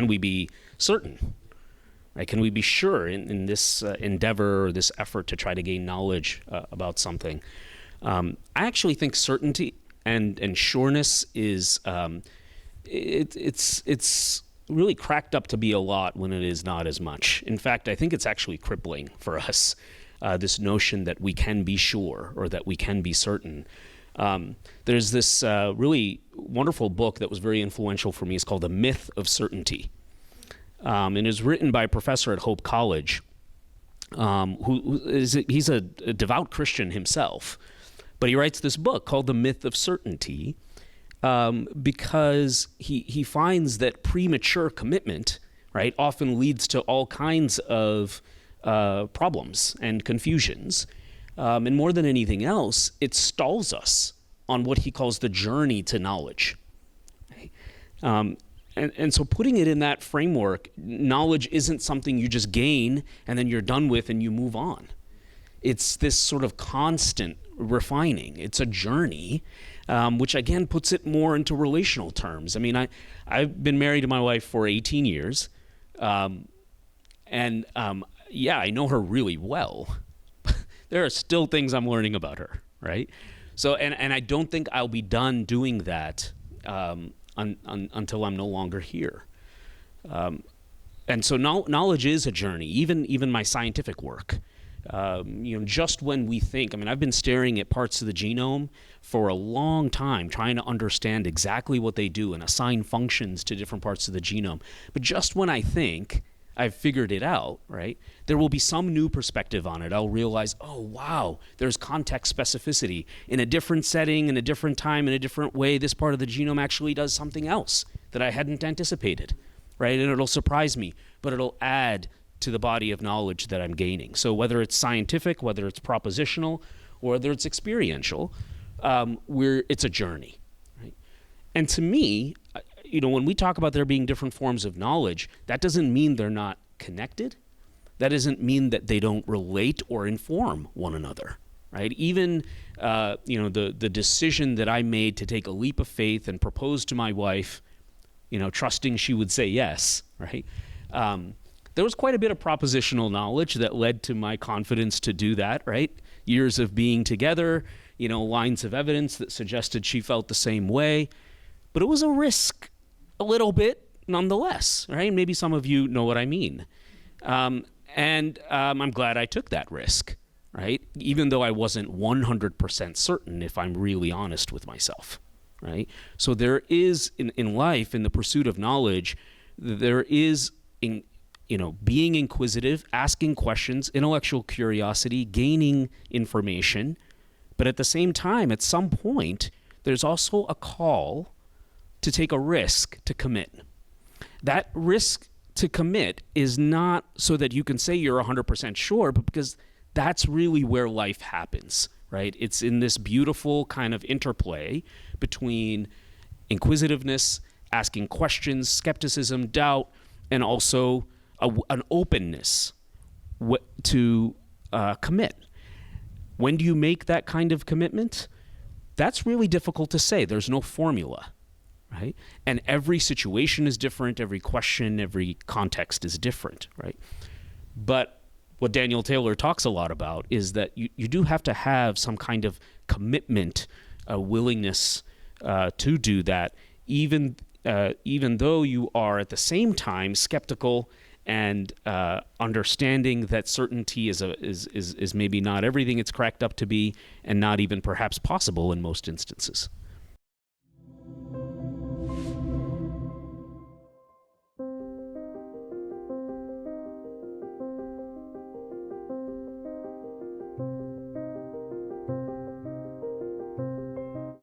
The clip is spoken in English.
can we be certain? Right? Can we be sure in this endeavor or this effort to try to gain knowledge about something? I actually think certainty and sureness is it's really cracked up to be a lot when it is not as much. In fact, I think it's actually crippling for us, this notion that we can be sure or that we can be certain. There's this really wonderful book that was very influential for me. It's called The Myth of Certainty. And is written by a professor at Hope College, he's a devout Christian himself, but he writes this book called The Myth of Certainty because he finds that premature commitment, right, often leads to all kinds of problems and confusions. And more than anything else, it stalls us on what he calls the journey to knowledge. And so putting it in that framework, knowledge isn't something you just gain and then you're done with and you move on. It's this sort of constant refining. It's a journey, which again puts it more into relational terms. I mean, I've been married to my wife for 18 years, and I know her really well. There are still things I'm learning about her, right? So, and I don't think I'll be done doing that until I'm no longer here. And so knowledge is a journey, even my scientific work. Just when we think, I've been staring at parts of the genome for a long time, trying to understand exactly what they do and assign functions to different parts of the genome. But just when I think I've figured it out, right, there will be some new perspective on it. I'll realize, oh, wow, there's context specificity. In a different setting, in a different time, in a different way, this part of the genome actually does something else that I hadn't anticipated, right? And it'll surprise me, but it'll add to the body of knowledge that I'm gaining. So whether it's scientific, whether it's propositional, or whether it's experiential, it's a journey, right? And to me, when we talk about there being different forms of knowledge, that doesn't mean they're not connected. That doesn't mean that they don't relate or inform one another, right? Even, the decision that I made to take a leap of faith and propose to my wife, trusting she would say yes, right? There was quite a bit of propositional knowledge that led to my confidence to do that, right? Years of being together, lines of evidence that suggested she felt the same way. But it was a risk, a little bit, nonetheless, right? Maybe some of you know what I mean. And I'm glad I took that risk, right? Even though I wasn't 100% certain, if I'm really honest with myself, right? So there is, in life, in the pursuit of knowledge, there is, being inquisitive, asking questions, intellectual curiosity, gaining information. But at the same time, at some point, there's also a call to take a risk to commit. That risk to commit is not so that you can say you're 100% sure, but because that's really where life happens, right? It's in this beautiful kind of interplay between inquisitiveness, asking questions, skepticism, doubt, and also an openness to commit. When do you make that kind of commitment? That's really difficult to say. There's no formula, right? And every situation is different. Every question, every context is different, right? But what Daniel Taylor talks a lot about is that you do have to have some kind of commitment, a willingness to do that, even though you are at the same time skeptical and understanding that certainty is maybe not everything it's cracked up to be, and not even perhaps possible in most instances.